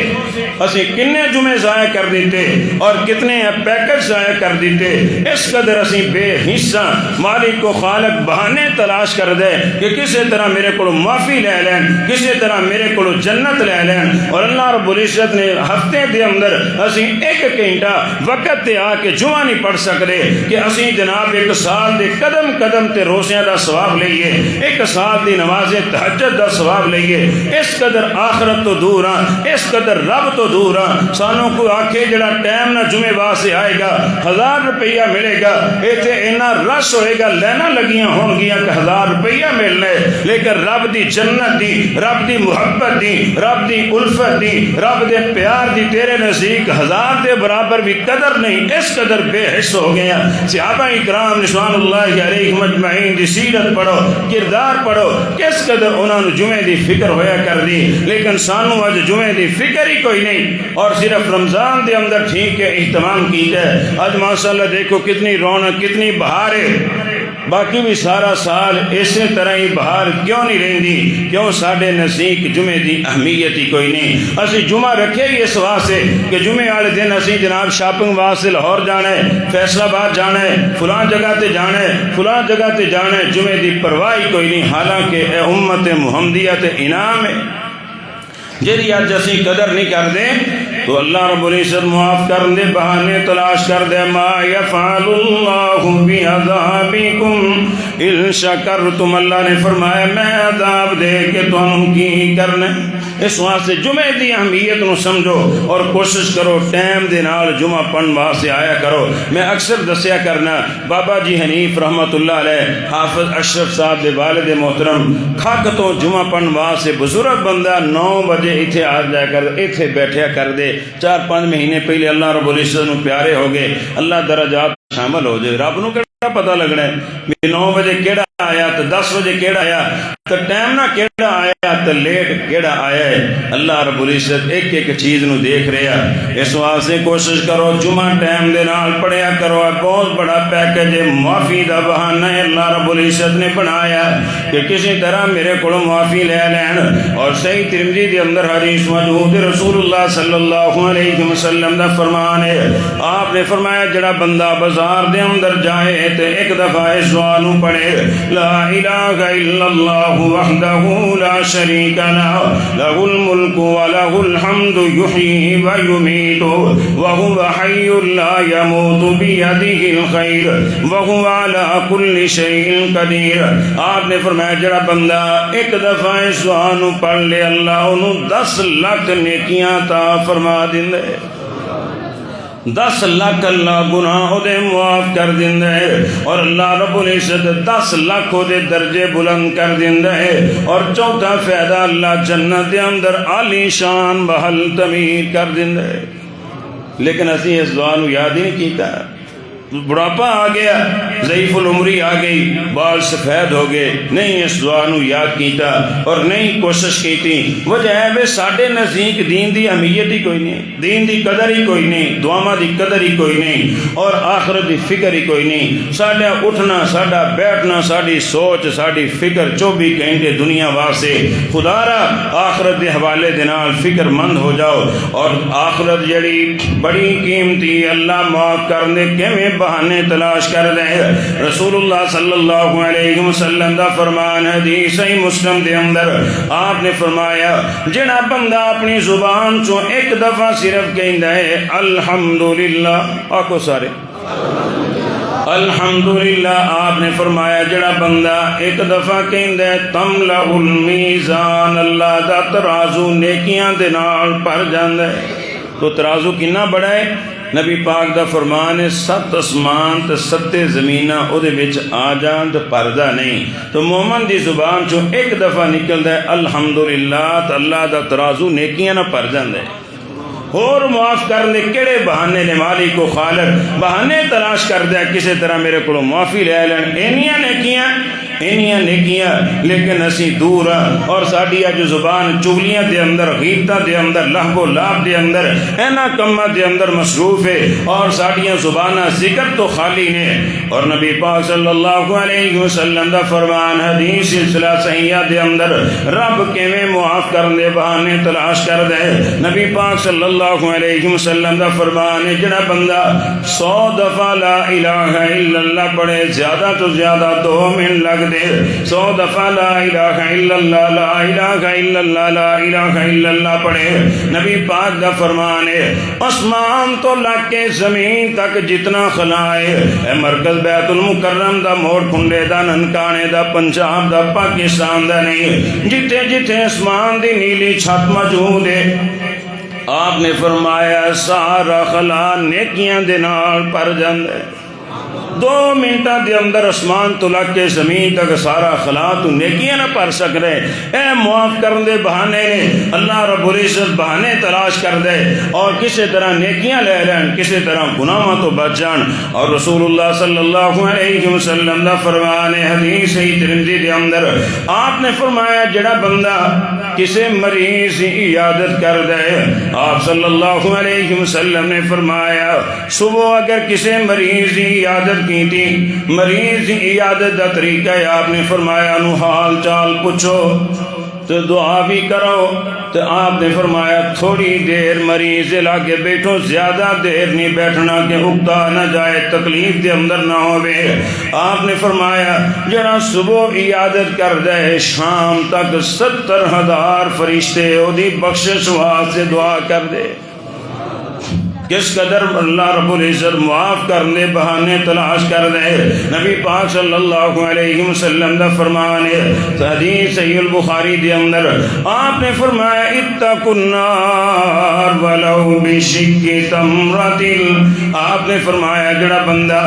اسی کنے جمعے ضائع کر دیتے اور کتنے پیکج ضائع کر دیتے، اس قدر اسی بے حصہ مالک کو خالق بہانے تلاش کر دے کہ کسی طرح میرے کو معافی لے لین، کسی طرح میرے کو جنت لے لین، اور اللہ رب العزت نے ہفتے دے اندر اسی ایک گھنٹہ وقت تے آ کے جمعہ نہیں پڑھ سکتے کہ اسی جناب ایک سال دے قدم قدم تے روزیاں دا ثواب لئیے، ایک سال دی نماز تہجد دا ثواب لئیے۔ اس قدر آخرت تو دور ہاں، اس قدر رب تو دور ہاں۔ سانوں کو آکھے جڑا ٹائم نہ جمعے واسطے آئے گا 1000 روپیہ ملے گا، ایتھے اینا رش ہوئے گا لینا لگیاں ہون گیاں کہ 1000 روپیہ ملنا ہے، لیکن رب دی جنت دی، رب دی محبت دی، رب دی الفت دی، رب دے پیار دی تیرے نزدیک 1000 دے برابر بھی قدر نہیں۔ اس قدر بے حس ہو گیا۔ صحابہ اکرام رضوان اللہ علیہ مجمعین دی سیرت پڑھو، کردار پڑھو، کس قدر انہوں نے جمعے دی فکر ہویا کر دی، لیکن سانو اج جمعے دی فکر ہی کوئی نہیں، اور صرف رمضان دے اندر ٹھیک ہے اہتمام کیتا ہے۔ آج ماشاءاللہ دیکھو کتنی رونق، کتنی بہار ہے، باقی بھی سارا سال اسی طرح ہی بہار کیوں نہیں رہندی؟ کیوں ساڈے نزدیک جمعے دی اہمیت ہی کوئی نہیں۔ اسی جمعہ رکھے ہی اس واسطے کہ جمعے والے دن اسی جناب شاپنگ واسطے لاہور جانا ہے، فیصل آباد جانا ہے، فلاں جگہ تے جانا ہے، فلاں جگہ تے جانا ہے، جمعے دی پرواہ ہی کوئی نہیں، حالانکہ اے امت محمدیہ تے انعام ہے جیدی آج اسی قدر نہیں کر دے تو اللہ رب العزت معاف کر دے، بہانے تلاش کر دے۔ ما یفعل اللہ بعذابکم ان شکرتم، اللہ نے فرمایا میں عذاب دے کہ تم کی کرنا۔ اس واسطے جمعے دی اہمیت نو سمجھو اور کوشش کرو ٹائم دے نال جمعہ پڑھن واسطے آیا کرو۔ میں اکثر دسیا کرنا بابا جی حنیف رحمت اللہ علیہ، حافظ اشرف صاحب دے والد محترم کھک تو جمعہ پڑھن واسطے بزرگ بندہ 9 بجے ایتھے آ جایا کر، ایتھے بیٹھیا کر دے۔ 4-5 مہینے پہلے اللہ رب العزت نو پیارے ہو گئے، اللہ درجات شامل ہو جائے۔ رب نو کیڑا پتہ لگنا ہے 9 بجے کیڑا آیا تو 10 بجے کیڑا آیا تو ٹائم نہ کیڑا آیا تو لیٹ کیڑا آیا ہے۔ اللہ رب العزت ایک ایک چیز نو دیکھ رہا۔ اس واسطے کوشش کرو جمعہ ٹائم دے نال پڑھیا کرو۔ بہت بڑا پیکج ہے، معافی دا بہانہ ہے اللہ رب العزت نے بنایا کہ کسی طرح میرے کو معافی لے لین۔ اور صحیح ترمذی دے اندر حدیث موجود ہے، رسول اللہ صلی اللہ علیہ وسلم دا فرمان ہے، آپ نے فرمایا جڑا بندہ بازار دے اندر جائے تے ایک دفعہ اس دعا نو پڑھے، لا الہ الا اللہ وحدہ لا شریک لہ لہ الملک ولہ الحمد یحیی ویمیت وہو حی لا یموت بیدہ الخیر وہو علی کل شیء قدیر۔ آپ نے فرمایا جڑا بندہ ایک دفعہ اس دعا نو پڑھ لے اللہ انہوں 10 لاکھ نیکیاں عطا فرما دیندے، 10 لاکھ اللہ گناہ دے معاف کر دیندے اور اللہ رب العزت 10 لاکھ دے درجے بلند کر دیندے۔ اور چوتھا فائدہ اللہ جنت دے اندر عالی شان بحل تعمیر کر دیندے۔ لیکن اسی اس دعا نو یاد ہی نہیں کیتا، بڑھاپا آ گیا، ضعیف العمری آ گئی، بال سفید ہو گئے، نہیں اس دعا نو یاد کیتا اور نہیں کوشش کیتی۔ وجہ ہے بے ساڈے نزدیک دین دی اہمیت ہی کوئی نہیں، دین دی قدر ہی کوئی نہیں، دعاواں دی قدر ہی کوئی نہیں، اور آخرت دی فکر ہی کوئی نہیں۔ ساڈا اٹھنا، ساڈا بیٹھنا، ساڈی سوچ، ساڈی فکر 24 گھنٹے دنیا واسطے۔ خدا را آخرت دے حوالے دے نال فکر مند ہو جاؤ، اور آخرت جڑی بڑی قیمتی اللہ معاف کرنے کیویں بہانے تلاش کر دے۔ رسول اللہ صلی اللہ علیہ وسلم دا فرمان حدیث صحیح مسلم دے اندر آپ نے فرمایا جڑا بندہ اپنی زبان چوں ایک دفعہ صرف کہندا ہے الحمدللہ، آکو سارے الحمدللہ، آپ نے فرمایا جڑا بندہ ایک دفعہ کہندا ہے تملأ المیزان، اللہ دا ترازو نیکیاں دے نال بھر جاندا ہے۔ تو ترازو کنا بڑا ہے؟ نبی پاک دا فرمان ہے 7 اسمان تے 7 زمیناں او دے وچ آ جان تے پردہ نہیں۔ تو مومن دی زبان چوں ایک دفعہ نکلدا ہے الحمدللہ تے اللہ دا ترازو نیکیاں نہ بھر جاندا ہے۔ اور معاف کرنے کیڑے بہانے نے مالک و خالق بہانے تلاش کر دیا کسی طرح میرے کو معافی لے لین، اینیاں نیکیاں لیکن اسی دور ہاں، اور ساڈی جو زبان چغلیاں دے اندر، غیبتاں دے اندر، لہو و لعب دے اندر، اینا کماں دے اندر مصروف ہے، اور ساڈیاں زباناں ذکر تو خالی نے۔ اور نبی پاک صلی اللہ علیہ وسلم دا فرمان حدیث سلسلہ صحیحہ دے اندر رب کیویں معاف کرنے بہانے تلاش کر دے۔ نبی پاک صلی اللہ علیہ وسلم دا فرمان ہے جڑا بندہ 100 دفعہ لا الہ الا اللہ پڑھے، زیادہ تو زیادہ 2 منٹ لگ دے، 100 دفعہ لا الہ الا اللہ، لا الہ الا اللہ، لا الہ الا اللہ پڑھے، نبی پاک دا فرمان ہے آسمان تو لگ کے زمین تک جتنا خلا ہے، اے مرکز بیت المکرم دا، موڑ کھنڈے دا، ننکانے دا، پنجاب دا، پاکستان دا نہیں، جتھے جتھے آسمان دی نیلی چھت موجود ہے، آپ نے فرمایا سارا خلا نیکیاں دے نال بھر جاندا ہے۔ 2 منٹاں دے اندر آسمان تو لگ کے زمین تک سارا خلا تو نیکیاں نہ بھر سکدے۔ اے معاف کرن دے بہانے نے اللہ رب العزت بہانے تلاش کر دے اور کسی طرح نیکیاں لے لین، کسی طرح گناہاں تو بچ جان۔ اور رسول اللہ صلی اللہ علیہ وسلم دا فرمان ہے حدیث ترمذی دے اندر آپ نے فرمایا جڑا بندہ کسی مریض کی عیادت کر دے، آپ صلی اللہ علیہ وسلم نے فرمایا صبح اگر کسی مریض کی عیادت کی تھی، مریض کی عیادت دا طریقہ ہے آپ نے فرمایا انہوں حال چال پوچھو تو دعا بھی کرو، تو آپ نے فرمایا تھوڑی دیر مریض لاگے بیٹھو، زیادہ دیر نہیں بیٹھنا کہ اکتا نہ جائے، تکلیف دے اندر نہ ہوئے۔ آپ نے فرمایا جڑا صبح عیادت کر دے شام تک 70,000 فرشتے او دی بخشش واسطے دعا کر دے۔ کس قدر اللہ رب العزت معاف کرنے بہانے تلاش کر دے۔ نبی پاک صلی اللہ علیہ وسلم دا فرمان ہے حدیث صحیح البخاری دے اندر آپ نے فرمایا اتقوا النار ولو بشق تمرۃ، آپ نے فرمایا جڑا بندہ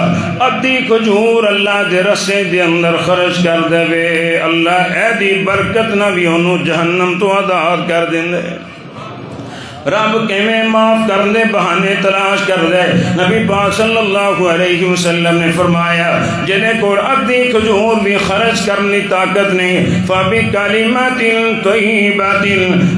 ادھی کھجور اللہ دے رسے دے اندر خرچ کر دے اللہ اے دی برکت نہ بھی انہوں جہنم تو آزاد کر دیندے۔ رب کیویں معاف کرنے بہانے تلاش کر دے۔ نبی پاک صلی اللہ علیہ وسلم نے فرمایا جنہیں کو ادھی کھجور بھی خرچ کرنی طاقت نہیں فَبِكَلِمَةٍ طَيِّبَةٍ،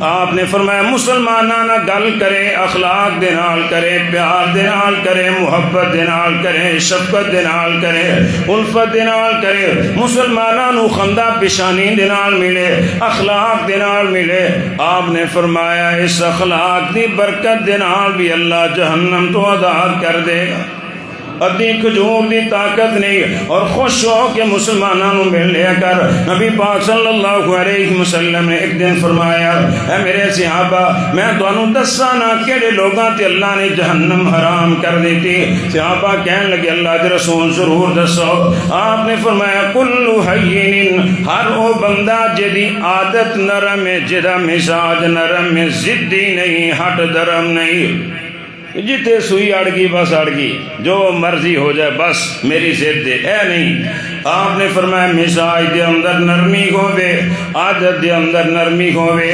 آپ نے فرمایا مسلمانانہ گل کرے، اخلاق دے نال کرے، پیار دے نال کرے، محبت دے نال کرے، شفقت دے نال کرے، الفت دے نال کرے، مسلمانانو خندہ پیشانی دے نال ملے، اخلاق دے نال ملے، آپ نے فرمایا اس اخلاق دی برکت دے نال بھی اللہ جہنم تو آزاد کر دے گا۔ ادھی کھجور دی طاقت نہیں، اور خوش ہو کے مسلمانوں مل لیا کر۔ نبی پاک صلی اللہ علیہ وسلم نے ایک دن فرمایا اے میرے صحابہ میں تانوں دساں نا کیڑے لوگاں تے اللہ نے جہنم حرام کر دیتی۔ صحابہ کہنے لگے اللہ دے رسول ضرور دسو۔ آپ نے فرمایا کل حیین، ہر وہ بندہ جدی عادت نرم ہے، جدا مزاج نرم ہے، ضدی نہیں، ہٹ درم نہیں، جتے سوئی اڑ گئی بس اڑ گئی، جو مرضی ہو جائے بس میری ضد ہے، اے نہیں۔ آپ نے فرمایا مزاج دے اندر نرمی ہوے، عادت دے اندر نرمی ہوے،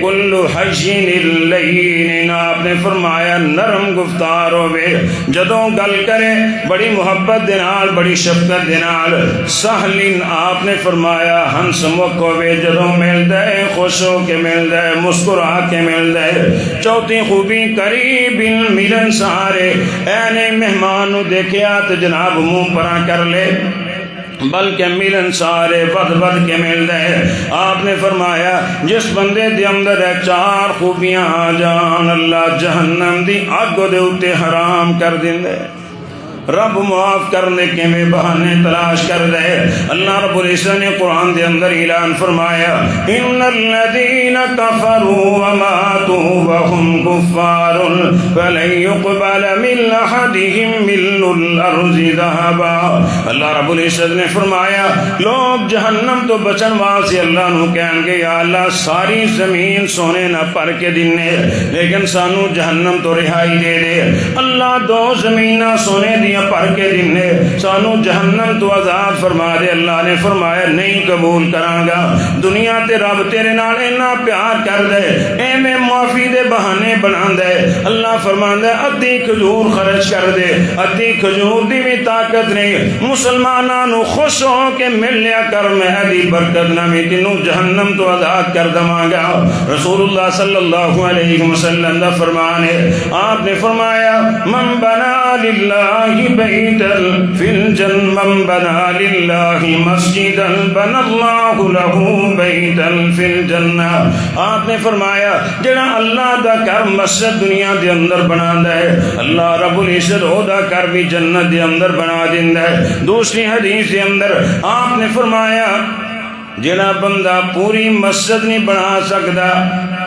کل حشین اللین، آپ نے فرمایا نرم گفتار ہوے، جدوں گل کرے بڑی محبت دے نال، بڑی شفقت دے نال، سہلین، آپ نے فرمایا ہنس مکھ ہوے، جدوں ملدا ہے خوش ہو کے ملدا ہے، مسکرا کے ملدا ہے۔ چوتھی خوبی قریب ملن سارے، اینے مہمان نو دیکھیا تو جناب منہ پرا کر لے، بلکہ ملن سارے بد بد کے مل دے۔ آپ نے فرمایا جس بندے دے اندر ہے 4 خوبیاں آ جان اللہ جہنم دی اگ دے اوتے حرام کر دیندے۔ رب معاف کرنے کے میں بہانے تلاش کر رہے. اللہ رب العزت نے قرآن دے اندر اعلان فرمایا ان الذین کفروا وماتوا وهم کفار فلن يقبل من احدهم ملء الارض ذهبا. اللہ رب العزت نے فرمایا لوگ جہنم تو بچن واسطے اللہ نو کہن گے یا اللہ ساری زمین سونے نہ پر کے دینے لیکن سانو جہنم تو رہائی دے دے. اللہ دو زمیناں سونے دیاں پر کے دینے سانو جہنم تو آزاد فرما دے. اللہ نے فرمایا نہیں قبول کراں گا. دنیا تے رب تیرے نال اینا پیار کر دے ایویں معافی دے بہانے بنا دے. اللہ فرماندا ہے ادھی کھجور خرچ کر دے ادھی کھجور دی بھی طاقت نہیں مسلماناں نو خوش ہو کے مل لیا کر میں ادھی برکت نہ میں تینوں جہنم تو آزاد کر دواں گا. رسول اللہ صلی اللہ علیہ وسلم دا فرمان ہے آپ نے فرمایا من بنا للہ بیتا فی الجنہ من بنا للہ مسجدا بنا اللہ لہ بیتا فی الجنہ. آپ نے فرمایا جڑا اللہ دا گھر مسجد دنیا دے اندر بنا دے اللہ رب العزت او دا گھر بھی جنت دے اندر بنا دیندا ہے. دوسری حدیث دے اندر آپ نے فرمایا جڑا بندہ پوری مسجد نہیں بنا سکتا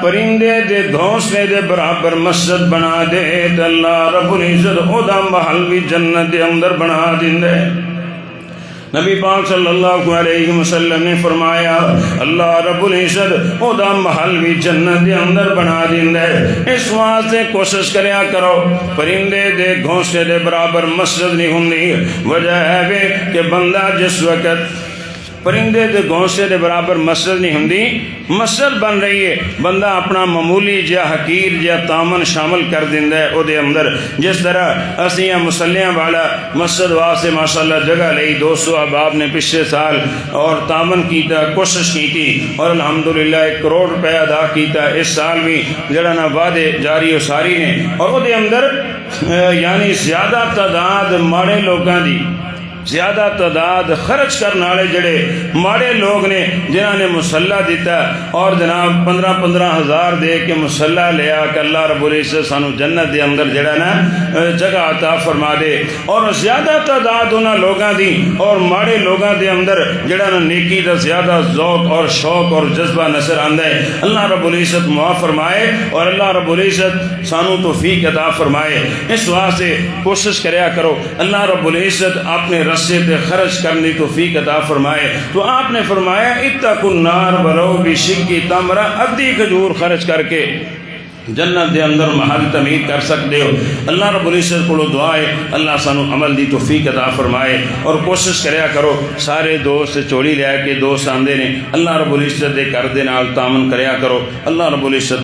پرندے دے گھونسلے دے برابر مسجد بنا دے تو اللہ رب العزت او دا محل بھی جنت دے اندر بنا دیندا ہے. نبی پاک صلی اللہ علیہ وسلم نے فرمایا اللہ رب العزت او دا محل بھی جنت دے اندر بنا دیندا ہے. اس واسطے کوشش کریا کرو پرندے دے گھونسلے دے برابر مسجد نہیں ہوندی. وجہ ہے کہ بندہ جس وقت پرندے دے گھونسلے دے برابر مسجد نہیں ہوندی مسجد بن رہی ہے بندہ اپنا معمولی جا حقیر جا تامن شامل کر دیندا ہے او دے اندر. جس طرح اسیاں مسلیاں والا مسجد واسطے ماشاءاللہ جگہ لئی 200 احباب نے پچھلے سال اور تامن کیتا کوشش کیتی اور الحمدللہ 1 کروڑ روپے ادا کیتا. اس سال بھی جڑا نا وعدے جاری و ساری نے اور او دے اندر یعنی زیادہ تعداد ماڑے لوگاں دی زیادہ تعداد خرچ کرنے والے جڑے ماڑے لوگ نے جنہاں نے مسلح دیتا اور جناب 15-15 ہزار دے کے مسلح لیا کہ اللہ رب العزت سانو جنت دے اندر جڑا نا جگہ عطا فرما دے. اور زیادہ تعداد انہاں لوگاں دی اور ماڑے لوگاں دے اندر جڑا نا نیکی دا زیادہ ذوق اور شوق اور جذبہ نظر آندا ہے. اللہ رب العزت معاف فرمائے اور اللہ رب العزت سانو توفیق عطا فرمائے. اس واسطے کوشش کریا کرو اللہ رب العزت اپنے رسے تے خرچ کرنے توفیق عطا فرمائے. تو آپ نے فرمایا اتقوا النار ولو بشق تمرہ ادھی کھجور خرچ کر کے جنت دے اندر محل تعمیر کر سکتے ہو. اللہ رب العزت کو دعا ہے اللہ سانو عمل دی توفیق عطا فرمائے. اور کوشش کریا کرو سارے دوست چولی لے کے دوست آندے نے اللہ رب العزت دے کر دے نال تعاون کریا کرو. اللہ رب العزت